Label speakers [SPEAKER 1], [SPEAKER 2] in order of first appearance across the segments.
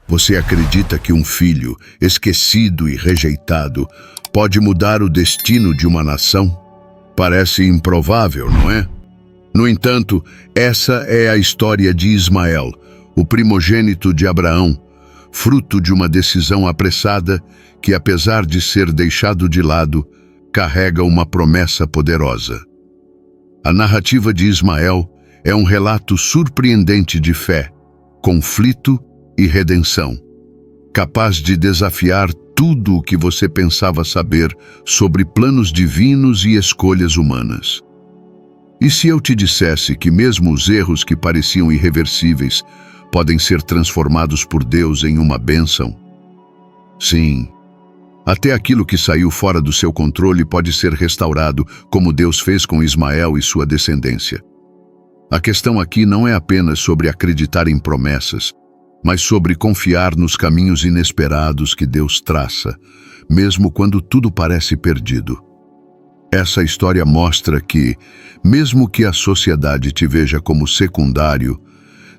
[SPEAKER 1] Você acredita que um filho, esquecido e rejeitado, pode mudar o destino de uma nação? Parece improvável, não é? No entanto, essa é a história de Ismael, o primogênito de Abraão, fruto de uma decisão apressada que, apesar de ser deixado de lado, carrega uma promessa poderosa. A narrativa de Ismael é um relato surpreendente de fé, conflito e redenção, capaz de desafiar tudo o que você pensava saber sobre planos divinos e escolhas humanas. E se eu te dissesse que mesmo os erros que pareciam irreversíveis podem ser transformados por Deus em uma bênção? Sim, até aquilo que saiu fora do seu controle pode ser restaurado, como Deus fez com Ismael e sua descendência. A questão aqui não é apenas sobre acreditar em promessas, mas sobre confiar nos caminhos inesperados que Deus traça, mesmo quando tudo parece perdido. Essa história mostra que, mesmo que a sociedade te veja como secundário,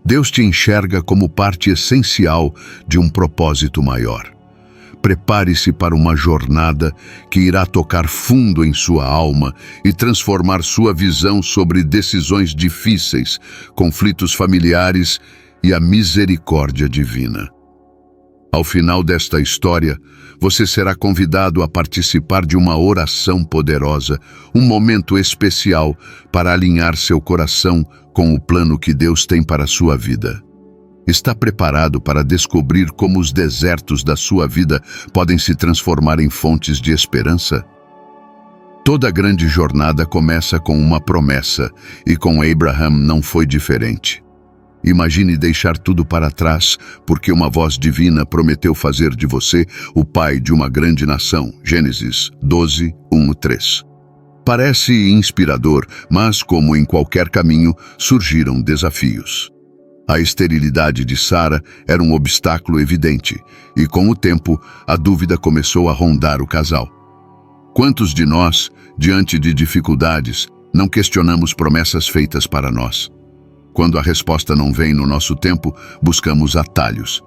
[SPEAKER 1] Deus te enxerga como parte essencial de um propósito maior. Prepare-se para uma jornada que irá tocar fundo em sua alma e transformar sua visão sobre decisões difíceis, conflitos familiares e a misericórdia divina. Ao final desta história, você será convidado a participar de uma oração poderosa, um momento especial para alinhar seu coração com o plano que Deus tem para a sua vida. Está preparado para descobrir como os desertos da sua vida podem se transformar em fontes de esperança? Toda grande jornada começa com uma promessa, e com Abraham não foi diferente. Imagine deixar tudo para trás, porque uma voz divina prometeu fazer de você o pai de uma grande nação. Gênesis 12, 1-3. Parece inspirador, mas, como em qualquer caminho, surgiram desafios. A esterilidade de Sara era um obstáculo evidente, e com o tempo, a dúvida começou a rondar o casal. Quantos de nós, diante de dificuldades, não questionamos promessas feitas para nós? Quando a resposta não vem no nosso tempo, buscamos atalhos.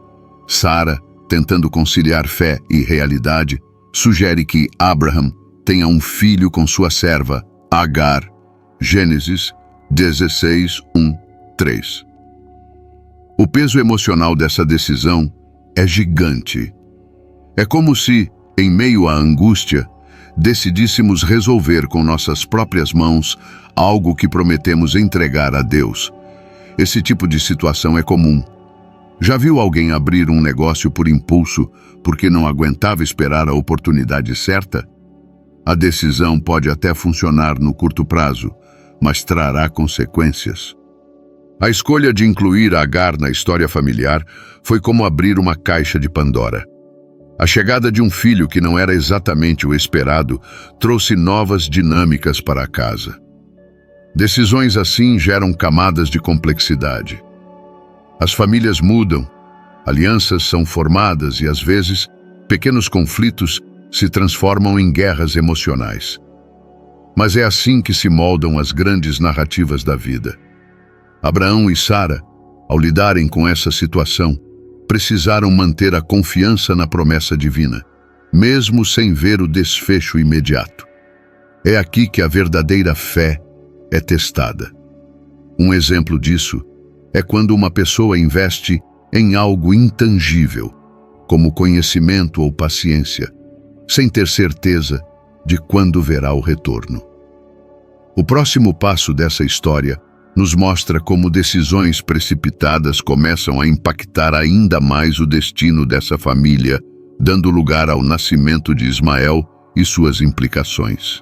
[SPEAKER 1] Sara, tentando conciliar fé e realidade, sugere que Abraham tenha um filho com sua serva, Agar. Gênesis 16, 1-3. O peso emocional dessa decisão é gigante. É como se, em meio à angústia, decidíssemos resolver com nossas próprias mãos algo que prometemos entregar a Deus. Esse tipo de situação é comum. Já viu alguém abrir um negócio por impulso porque não aguentava esperar a oportunidade certa? A decisão pode até funcionar no curto prazo, mas trará consequências. A escolha de incluir Agar na história familiar foi como abrir uma caixa de Pandora. A chegada de um filho que não era exatamente o esperado trouxe novas dinâmicas para a casa. Decisões assim geram camadas de complexidade. As famílias mudam, alianças são formadas e, às vezes, pequenos conflitos se transformam em guerras emocionais. Mas é assim que se moldam as grandes narrativas da vida. Abraão e Sara, ao lidarem com essa situação, precisaram manter a confiança na promessa divina, mesmo sem ver o desfecho imediato. É aqui que a verdadeira fé é testada. Um exemplo disso é quando uma pessoa investe em algo intangível, como conhecimento ou paciência, sem ter certeza de quando verá o retorno. O próximo passo dessa história nos mostra como decisões precipitadas começam a impactar ainda mais o destino dessa família, dando lugar ao nascimento de Ismael e suas implicações.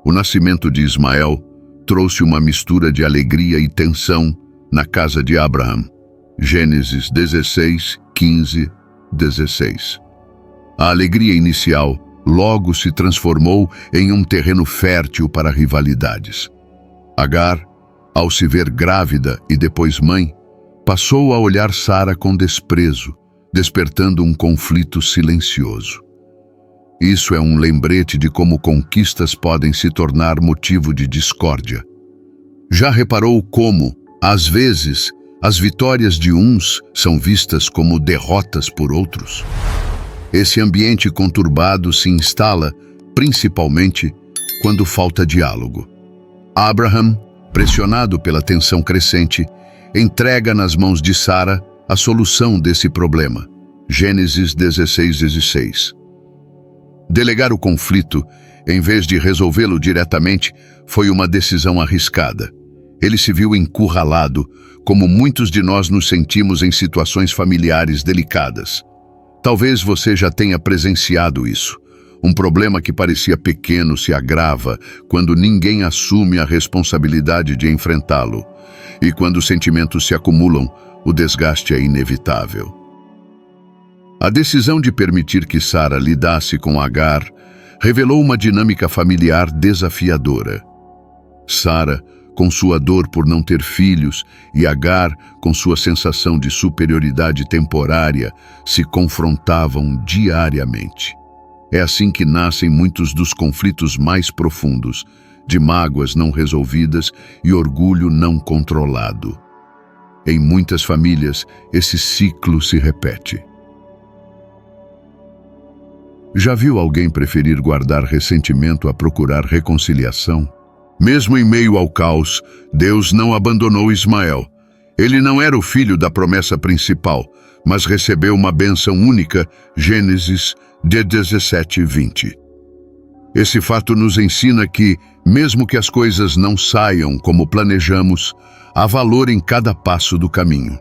[SPEAKER 1] O nascimento de Ismael trouxe uma mistura de alegria e tensão na casa de Abraham. Gênesis 16, 15, 16. A alegria inicial logo se transformou em um terreno fértil para rivalidades. Agar, ao se ver grávida e depois mãe, passou a olhar Sara com desprezo, despertando um conflito silencioso. Isso é um lembrete de como conquistas podem se tornar motivo de discórdia. Já reparou como, às vezes, As vitórias de uns são vistas como derrotas por outros. Esse ambiente conturbado se instala, principalmente, quando falta diálogo. Abraham, pressionado pela tensão crescente, entrega nas mãos de Sara a solução desse problema. Gênesis 16:16. Delegar o conflito, em vez de resolvê-lo diretamente, foi uma decisão arriscada. Ele se viu encurralado, como muitos de nós nos sentimos em situações familiares delicadas. Talvez você já tenha presenciado isso. Um problema que parecia pequeno se agrava quando ninguém assume a responsabilidade de enfrentá-lo. E quando os sentimentos se acumulam, o desgaste é inevitável. A decisão de permitir que Sara lidasse com Agar revelou uma dinâmica familiar desafiadora. Sara, com sua dor por não ter filhos, e Agar, com sua sensação de superioridade temporária, se confrontavam diariamente. É assim que nascem muitos dos conflitos mais profundos, de mágoas não resolvidas e orgulho não controlado. Em muitas famílias, esse ciclo se repete. Já viu alguém preferir guardar ressentimento a procurar reconciliação? Mesmo em meio ao caos, Deus não abandonou Ismael. Ele não era o filho da promessa principal, mas recebeu uma bênção única, Gênesis 17:20. Esse fato nos ensina que, mesmo que as coisas não saiam como planejamos, há valor em cada passo do caminho.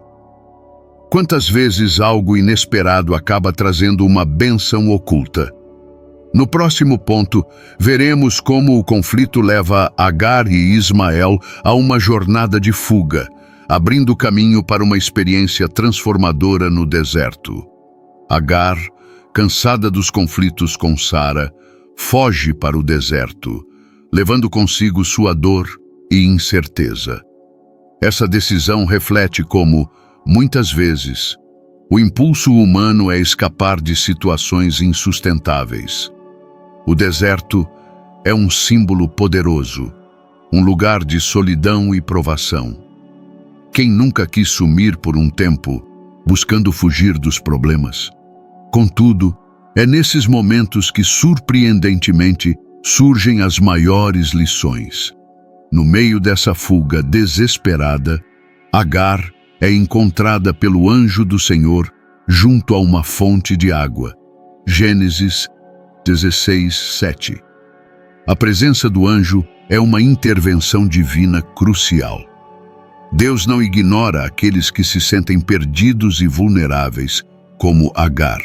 [SPEAKER 1] Quantas vezes algo inesperado acaba trazendo uma bênção oculta? No próximo ponto, veremos como o conflito leva Agar e Ismael a uma jornada de fuga, abrindo caminho para uma experiência transformadora no deserto. Agar, cansada dos conflitos com Sara, foge para o deserto, levando consigo sua dor e incerteza. Essa decisão reflete como, muitas vezes, o impulso humano é escapar de situações insustentáveis. O deserto é um símbolo poderoso, um lugar de solidão e provação. Quem nunca quis sumir por um tempo, buscando fugir dos problemas? Contudo, é nesses momentos que, surpreendentemente, surgem as maiores lições. No meio dessa fuga desesperada, Agar é encontrada pelo anjo do Senhor junto a uma fonte de água. Gênesis 16:7. A presença do anjo é uma intervenção divina crucial. Deus não ignora aqueles que se sentem perdidos e vulneráveis, como Agar.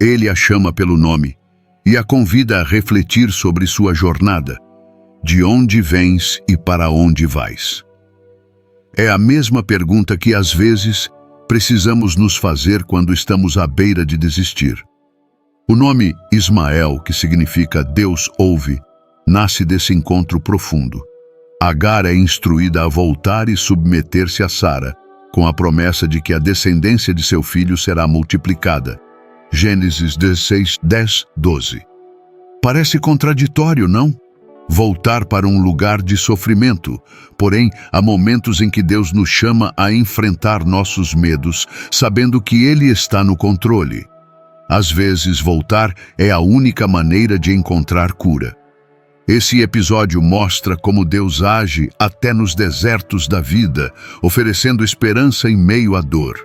[SPEAKER 1] Ele a chama pelo nome e a convida a refletir sobre sua jornada. De onde vens e para onde vais? É a mesma pergunta que, às vezes, precisamos nos fazer quando estamos à beira de desistir. O nome Ismael, que significa Deus ouve, nasce desse encontro profundo. Agar é instruída a voltar e submeter-se a Sara, com a promessa de que a descendência de seu filho será multiplicada. Gênesis 16:10-12. Parece contraditório, não? Voltar para um lugar de sofrimento, porém, há momentos em que Deus nos chama a enfrentar nossos medos, sabendo que Ele está no controle. Às vezes, voltar é a única maneira de encontrar cura. Esse episódio mostra como Deus age até nos desertos da vida, oferecendo esperança em meio à dor.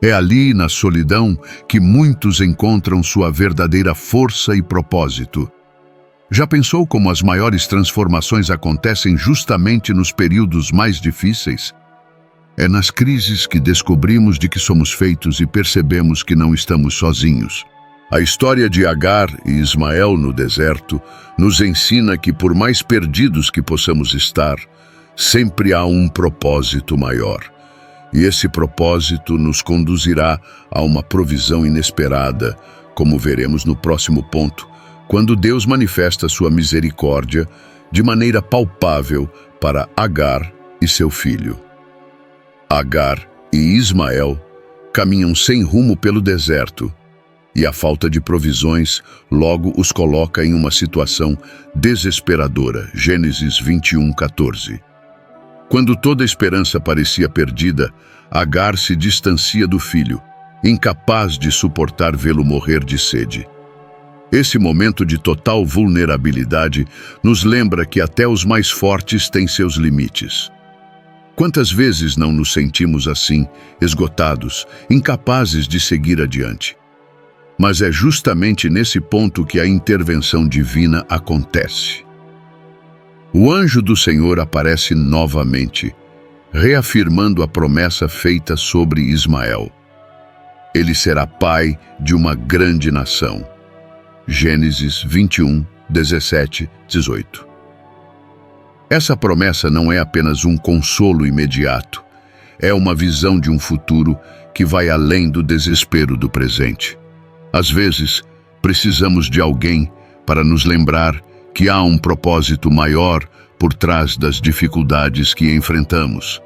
[SPEAKER 1] É ali, na solidão, que muitos encontram sua verdadeira força e propósito. Já pensou como as maiores transformações acontecem justamente nos períodos mais difíceis? É nas crises que descobrimos de que somos feitos e percebemos que não estamos sozinhos. A história de Agar e Ismael no deserto nos ensina que, por mais perdidos que possamos estar, sempre há um propósito maior. E esse propósito nos conduzirá a uma provisão inesperada, como veremos no próximo ponto, quando Deus manifesta sua misericórdia de maneira palpável para Agar e seu filho. Agar e Ismael caminham sem rumo pelo deserto, e a falta de provisões logo os coloca em uma situação desesperadora. Gênesis 21:14. Quando toda a esperança parecia perdida, Agar se distancia do filho, incapaz de suportar vê-lo morrer de sede. Esse momento de total vulnerabilidade nos lembra que até os mais fortes têm seus limites. Quantas vezes não nos sentimos assim, esgotados, incapazes de seguir adiante? Mas é justamente nesse ponto que a intervenção divina acontece. O anjo do Senhor aparece novamente, reafirmando a promessa feita sobre Ismael. Ele será pai de uma grande nação. Gênesis 21, 17, 18. Essa promessa não é apenas um consolo imediato, é uma visão de um futuro que vai além do desespero do presente. Às vezes, precisamos de alguém para nos lembrar que há um propósito maior por trás das dificuldades que enfrentamos.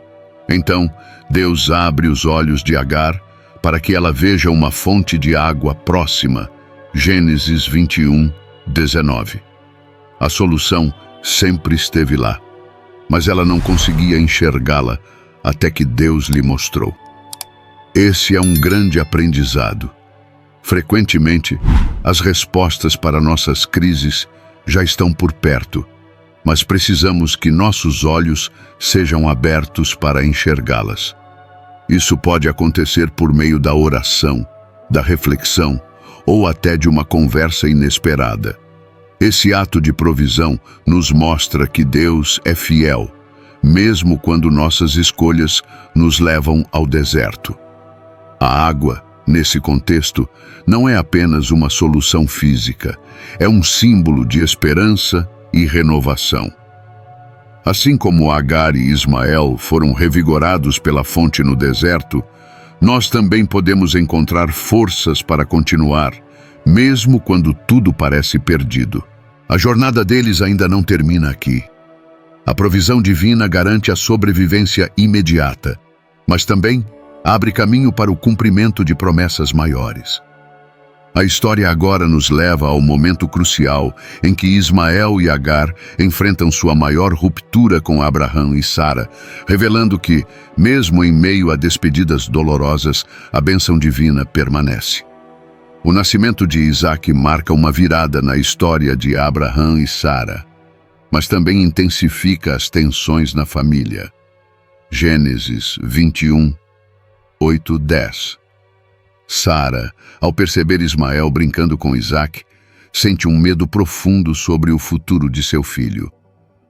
[SPEAKER 1] Então, Deus abre os olhos de Agar para que ela veja uma fonte de água próxima. Gênesis 21, 19. A solução sempre esteve lá, mas ela não conseguia enxergá-la até que Deus lhe mostrou. Esse é um grande aprendizado. Frequentemente, as respostas para nossas crises já estão por perto, mas precisamos que nossos olhos sejam abertos para enxergá-las. Isso pode acontecer por meio da oração, da reflexão ou até de uma conversa inesperada. Esse ato de provisão nos mostra que Deus é fiel, mesmo quando nossas escolhas nos levam ao deserto. A água, nesse contexto, não é apenas uma solução física, é um símbolo de esperança e renovação. Assim como Agar e Ismael foram revigorados pela fonte no deserto, nós também podemos encontrar forças para continuar, mesmo quando tudo parece perdido. A jornada deles ainda não termina aqui. A provisão divina garante a sobrevivência imediata, mas também abre caminho para o cumprimento de promessas maiores. A história agora nos leva ao momento crucial em que Ismael e Agar enfrentam sua maior ruptura com Abraão e Sara, revelando que, mesmo em meio a despedidas dolorosas, a bênção divina permanece. O nascimento de Isaque marca uma virada na história de Abraão e Sara, mas também intensifica as tensões na família. Gênesis 21, 8, 10. Sara, ao perceber Ismael brincando com Isaque, sente um medo profundo sobre o futuro de seu filho.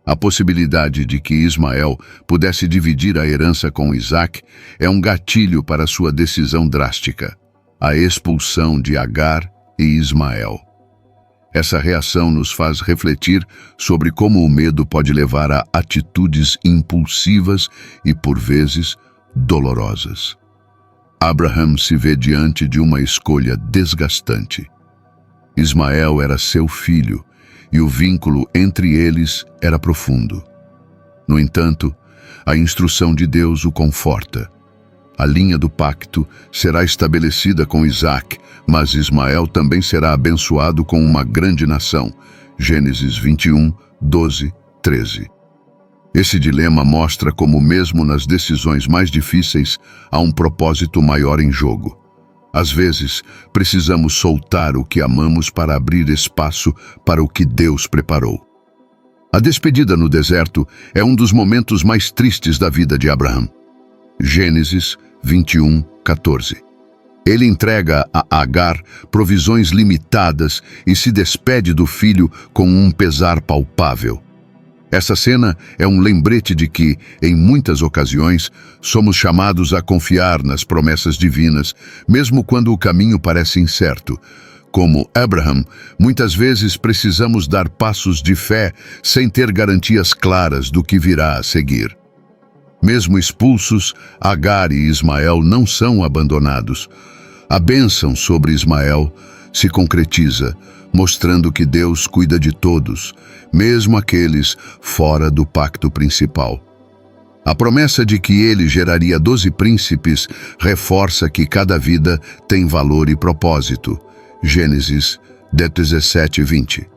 [SPEAKER 1] A possibilidade de que Ismael pudesse dividir a herança com Isaque é um gatilho para sua decisão drástica: a expulsão de Agar e Ismael. Essa reação nos faz refletir sobre como o medo pode levar a atitudes impulsivas e, por vezes, dolorosas. Abraham se vê diante de uma escolha desgastante. Ismael era seu filho e o vínculo entre eles era profundo. No entanto, a instrução de Deus o conforta. A linha do pacto será estabelecida com Isaque, mas Ismael também será abençoado com uma grande nação. Gênesis 21, 12, 13. Esse dilema mostra como, mesmo nas decisões mais difíceis, há um propósito maior em jogo. Às vezes, precisamos soltar o que amamos para abrir espaço para o que Deus preparou. A despedida no deserto é um dos momentos mais tristes da vida de Abraão. Gênesis 21, 14. Ele entrega a Agar provisões limitadas e se despede do filho com um pesar palpável. Essa cena é um lembrete de que, em muitas ocasiões, somos chamados a confiar nas promessas divinas, mesmo quando o caminho parece incerto. Como Abraham, muitas vezes precisamos dar passos de fé sem ter garantias claras do que virá a seguir. Mesmo expulsos, Agar e Ismael não são abandonados. A bênção sobre Ismael se concretiza, mostrando que Deus cuida de todos, mesmo aqueles fora do pacto principal. A promessa de que ele geraria 12 príncipes reforça que cada vida tem valor e propósito. Gênesis 17, 20.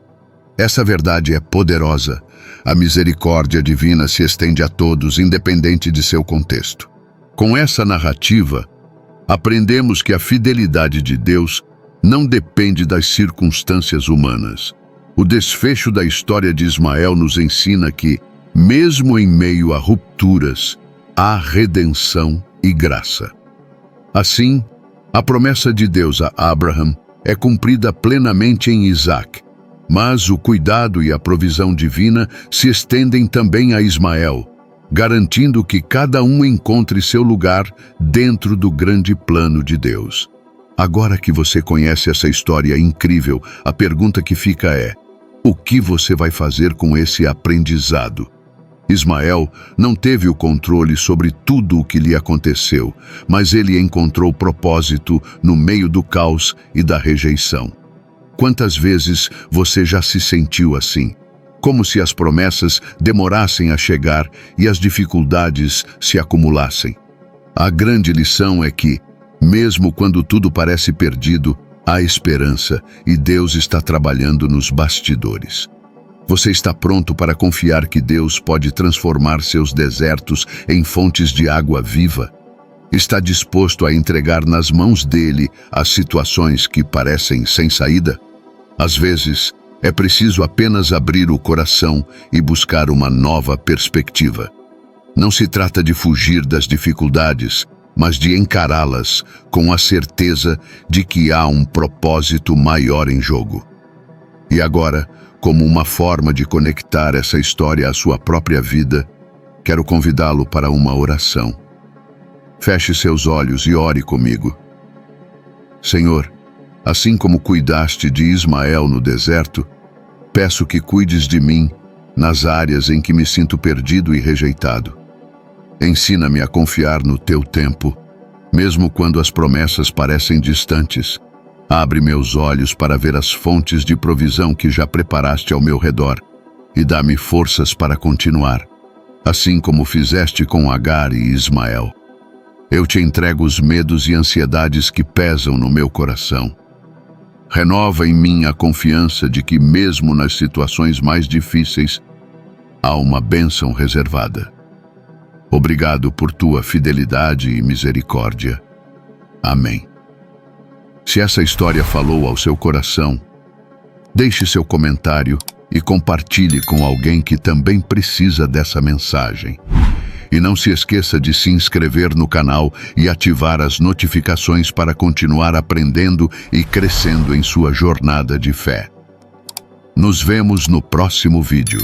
[SPEAKER 1] Essa verdade é poderosa. A misericórdia divina se estende a todos, independente de seu contexto. Com essa narrativa, aprendemos que a fidelidade de Deus não depende das circunstâncias humanas. O desfecho da história de Ismael nos ensina que, mesmo em meio a rupturas, há redenção e graça. Assim, a promessa de Deus a Abraham é cumprida plenamente em Isaac, mas o cuidado e a provisão divina se estendem também a Ismael, garantindo que cada um encontre seu lugar dentro do grande plano de Deus. Agora que você conhece essa história incrível, a pergunta que fica é: o que você vai fazer com esse aprendizado? Ismael não teve o controle sobre tudo o que lhe aconteceu, mas ele encontrou propósito no meio do caos e da rejeição. Quantas vezes você já se sentiu assim? Como se as promessas demorassem a chegar e as dificuldades se acumulassem. A grande lição é que, mesmo quando tudo parece perdido, há esperança e Deus está trabalhando nos bastidores. Você está pronto para confiar que Deus pode transformar seus desertos em fontes de água viva? Está disposto a entregar nas mãos dele as situações que parecem sem saída? Às vezes, é preciso apenas abrir o coração e buscar uma nova perspectiva. Não se trata de fugir das dificuldades, mas de encará-las com a certeza de que há um propósito maior em jogo. E agora, como uma forma de conectar essa história à sua própria vida, quero convidá-lo para uma oração. Feche seus olhos e ore comigo. Senhor, assim como cuidaste de Ismael no deserto, peço que cuides de mim nas áreas em que me sinto perdido e rejeitado. Ensina-me a confiar no teu tempo, mesmo quando as promessas parecem distantes. Abre meus olhos para ver as fontes de provisão que já preparaste ao meu redor e dá-me forças para continuar, assim como fizeste com Agar e Ismael. Eu te entrego os medos e ansiedades que pesam no meu coração. Renova em mim a confiança de que, mesmo nas situações mais difíceis, há uma bênção reservada. Obrigado por tua fidelidade e misericórdia. Amém. Se essa história falou ao seu coração, deixe seu comentário e compartilhe com alguém que também precisa dessa mensagem. E não se esqueça de se inscrever no canal e ativar as notificações para continuar aprendendo e crescendo em sua jornada de fé. Nos vemos no próximo vídeo.